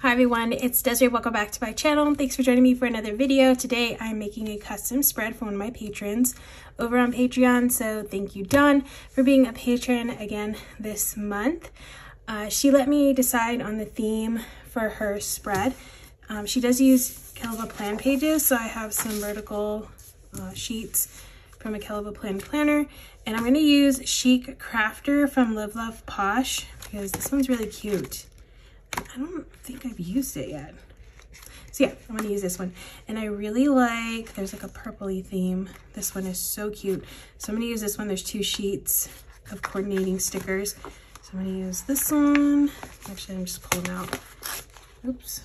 Hi everyone, it's Desiree. Welcome back to my channel. Thanks for joining me for another video. Today I'm making a custom spread for one of my patrons over on Patreon. So thank you, Dawn, for being a patron again this month. She let me decide on the theme for her spread. She does use KellofaPlan pages, so I have some vertical sheets from a KellofaPlan planner, and I'm going to use Chic Crafter from Live Love Posh because this one's really cute. I don't think I've used it yet. So yeah, I'm gonna use this one. And I really like, there's like a purpley theme. This one is so cute. So I'm gonna use this one. There's 2 sheets of coordinating stickers. So I'm gonna use this one. Actually, I'm just pulling out. Oops.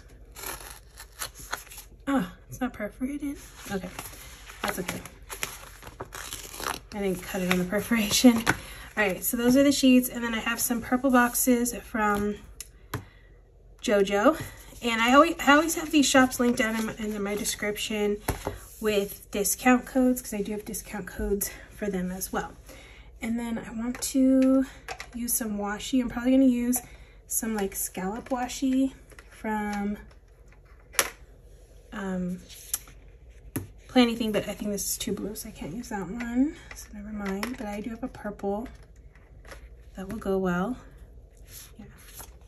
Oh, it's not perforated. Okay, that's okay. I didn't cut it on the perforation. All right, so those are the sheets. And then I have some purple boxes from Jojo, and I always have these shops linked down in my description with discount codes because I do have discount codes for them as well. And then I want to use some washi. I'm probably going to use some like scallop washi from Planything, but I think this is too blue, so I can't use that one, so never mind. But I do have a purple that will go well. Yeah.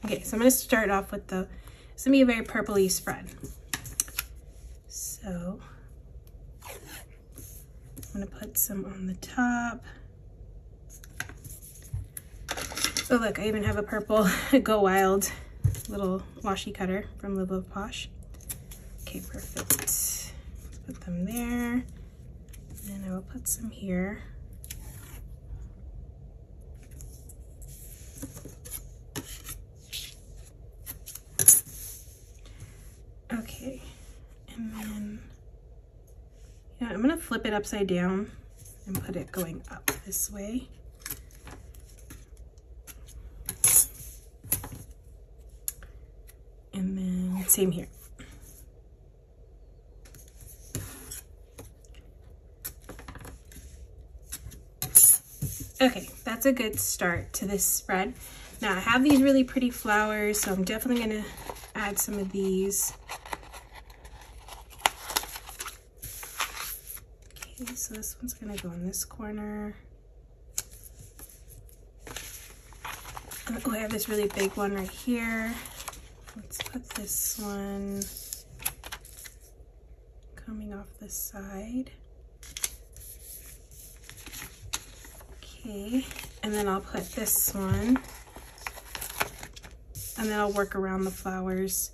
Okay, so I'm going to start off with it's going to be a very purpley spread. So I'm going to put some on the top. Oh look, I even have a purple Go Wild little washi cutter from Live Love Posh. Okay, perfect. Let's put them there. And I will put some here. Okay, and then I'm gonna flip it upside down and put it going up this way. And then same here. Okay, that's a good start to this spread. Now I have these really pretty flowers, so I'm definitely gonna add some of these. Okay, so this one's gonna go in this corner. And, oh, I have this really big one right here. Let's put this one coming off the side. Okay, and then I'll put this one, and then I'll work around the flowers,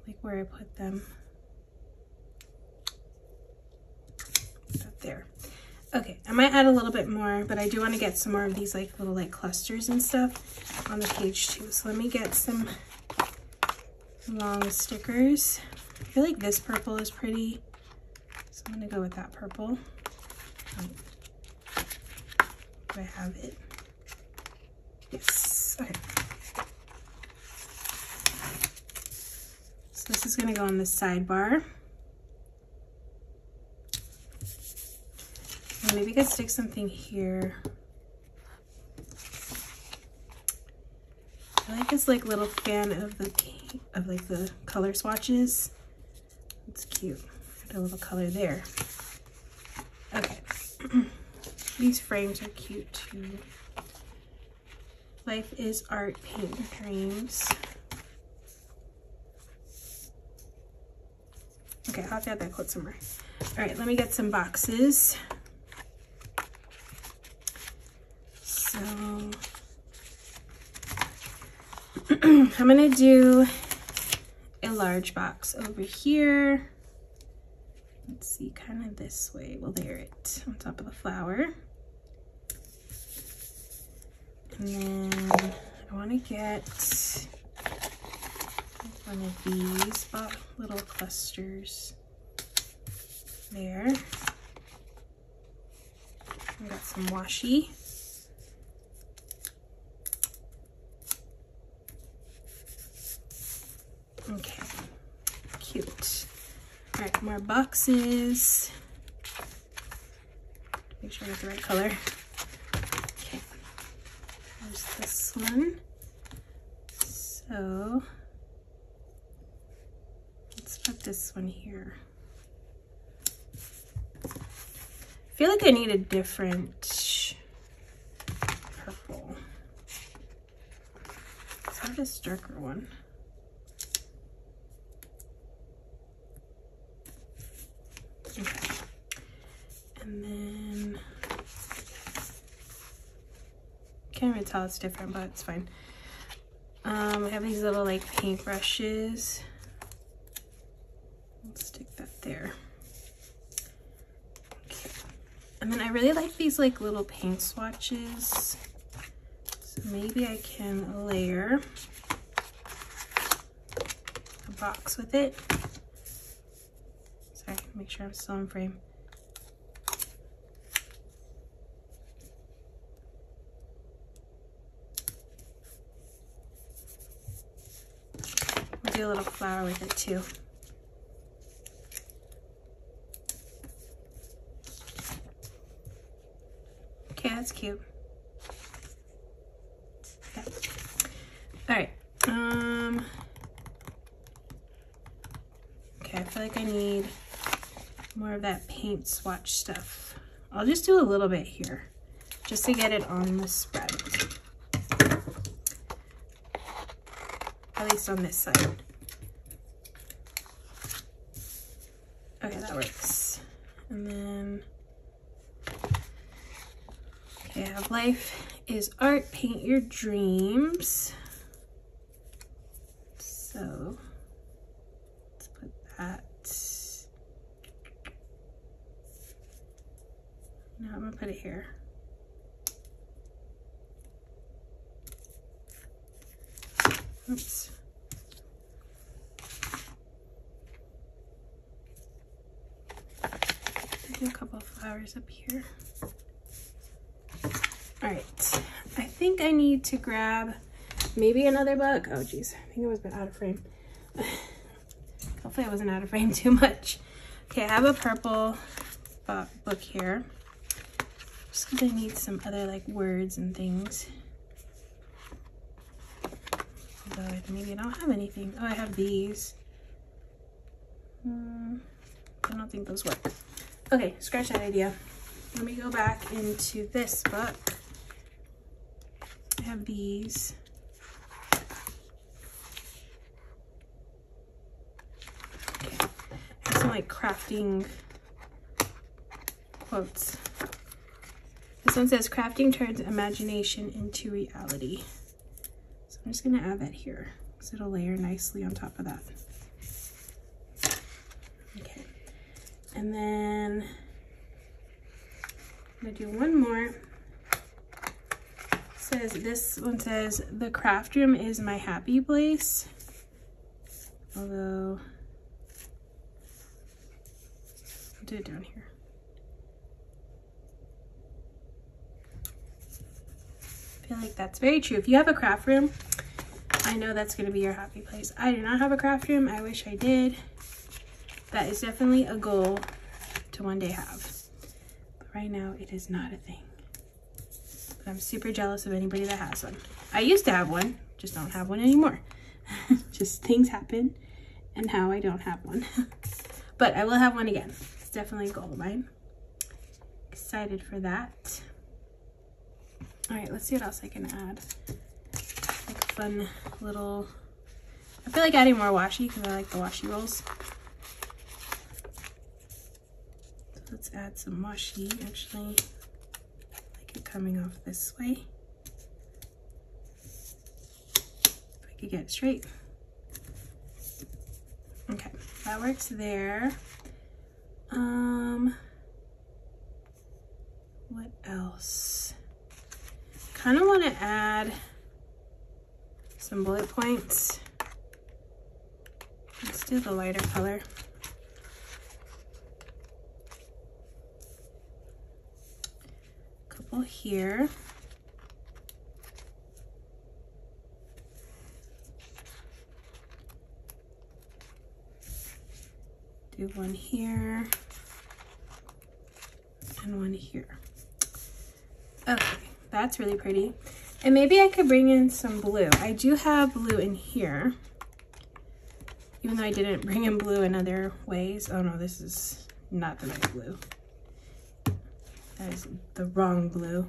like where I put them. Up there. Okay, I might add a little bit more, but I do want to get some more of these like little like clusters and stuff on the page too. So let me get some long stickers. I feel like this purple is pretty, so I'm gonna go with that purple. Do I have it? Yes. Okay. So this is gonna go on the sidebar. And maybe I could stick something here. I like this like little fan of the color swatches. It's cute. Got a little color there. Okay. These frames are cute too. Life is art, paint your dreams. Okay, I'll have to add that quote somewhere. All right, let me get some boxes. So I'm gonna do a large box over here. Let's see, kind of this way. We'll layer it on top of the flower. And then I want to get one of these little clusters there. I got some washi. Okay, cute. All right, more boxes. Make sure I get the right color. Okay, there's this one. So Put this one here. I feel like I need a different purple. Let's have this darker one. Okay. And then, can't even tell it's different, but it's fine. We have these little like paint brushes. Let's stick that there. Okay. And then I really like these like little paint swatches. So maybe I can layer a box with it. Sorry, make sure I'm still in frame. We'll do a little flower with it too. Okay, that's cute. Okay. All right. Okay, I feel like I need more of that paint swatch stuff. I'll just do a little bit here, just to get it on the spread. At least on this side. Okay, that works. And then, okay, I have life is art, paint your dreams. So, let's put that. Now I'm gonna put it here. Oops. Do a couple of flowers up here. All right, I think I need to grab maybe another book. Oh geez, I think it was a bit out of frame. Hopefully I wasn't out of frame too much. Okay, I have a purple book here. Just gonna need some other like words and things. Although maybe I don't have anything. Oh, I have these. I don't think those work. Okay, scratch that idea. Let me go back into this book. I have these. Okay. I have some like crafting quotes. This one says, crafting turns imagination into reality. So I'm just gonna add that here because it'll layer nicely on top of that. Okay. And then I'm gonna do one more. This one says, the craft room is my happy place. Although, I'll do it down here. I feel like that's very true. If you have a craft room, I know that's gonna be your happy place. I do not have a craft room. I wish I did. That is definitely a goal to one day have. But right now, it is not a thing. But I'm super jealous of anybody that has one. I used to have one, just don't have one anymore. Just things happen, and now I don't have one. But I will have one again. It's definitely a goal of mine. Excited for that. All right, let's see what else I can add. Like fun little, I feel like adding more washi because I like the washi rolls. So let's add some washi. Actually, I like it coming off this way. If I could get it straight. Okay, that works there. What else? Kind of want to add some bullet points. Let's do the lighter color. A couple here. Do one here and one here. Okay. That's really pretty. And maybe I could bring in some blue. I do have blue in here. Even though I didn't bring in blue in other ways. Oh no, this is not the right blue. That is the wrong blue.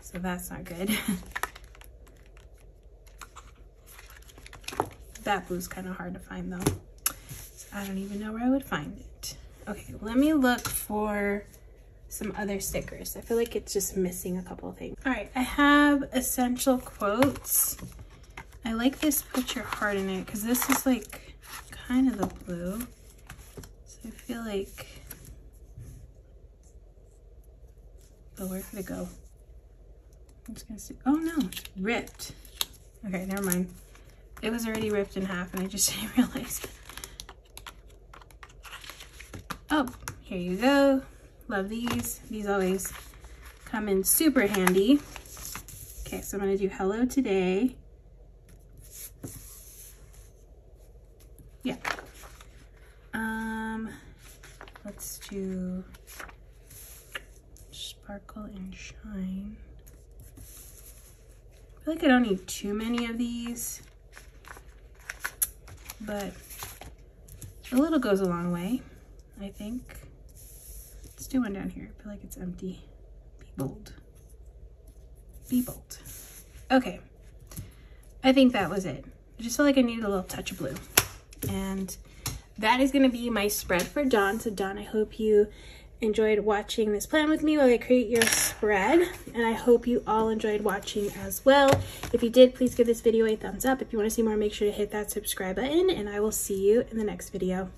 So that's not good. That blue's kind of hard to find though. So I don't even know where I would find it. Okay, let me look for some other stickers. I feel like it's just missing a couple of things. All right, I have essential quotes. I like this put your heart in it because this is like kind of the blue. So I feel like, oh, where could it go? I'm just gonna see. Oh no, it's ripped. Okay, never mind. It was already ripped in half and I just didn't realize. Oh, here you go. Love these. These always come in super handy. Okay, so I'm gonna do hello today. Yeah. Let's do sparkle and shine. I feel like I don't need too many of these, but a little goes a long way, I think. Let's do one down here. I feel like it's empty. Be bold. Be bold. Okay. I think that was it. I just feel like I needed a little touch of blue. And that is going to be my spread for Dawn. So Dawn, I hope you enjoyed watching this plan with me while I create your spread. And I hope you all enjoyed watching as well. If you did, please give this video a thumbs up. If you want to see more, make sure to hit that subscribe button. And I will see you in the next video.